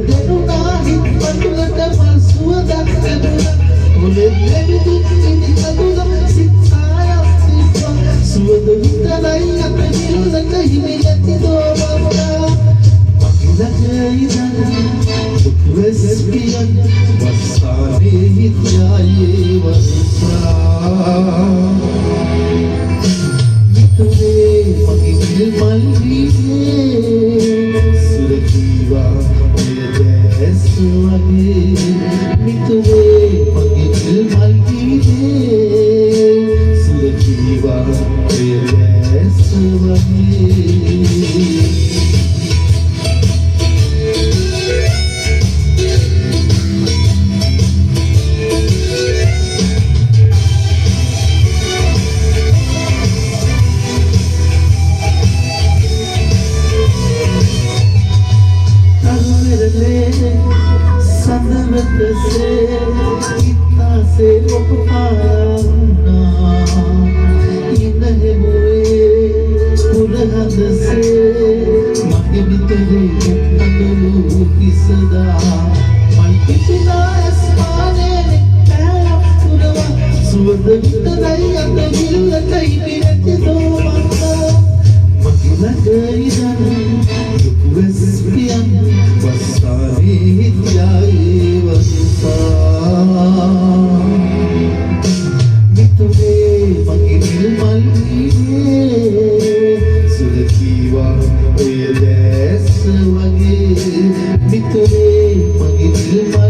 දෙනුනා හිත් පඳුලට මල් සුවඳක් ලැබුණා ඔලේ දෙවිදුත් ඉදි කඳුලම සිත් සායක් සිප්පා සුවඳ විතරයි අප නිල්ලට හිමි නැති දෝමනා මගේ ඉඳන් දුක් වෙස්කියන් වස්සානේ හිත්යායේ වස්සා මිතුරේ මගේ නිල්මල් වීනේ සුරකීවා ඔය දැස් වගේ මිතුරේ මගේ නිල්මල් වීනේ සුරකීවා ඔය දැස් වගේ से कितना से वफाना इन्हें हुए पुरहद से मगे भी तुझे अगलू की सदा मन कितना आसमाने ने प्यारा पुरवा सुवध वितराई अगल कहीं भी रहते दो मन्ना मगे लगे जान दुख वस्पियन वसारे हित्याए मितुरे मगे निल्मल वीने सुरकीवा ඔය දැස් වගේ මිතුරේ මගේ නිල්මල්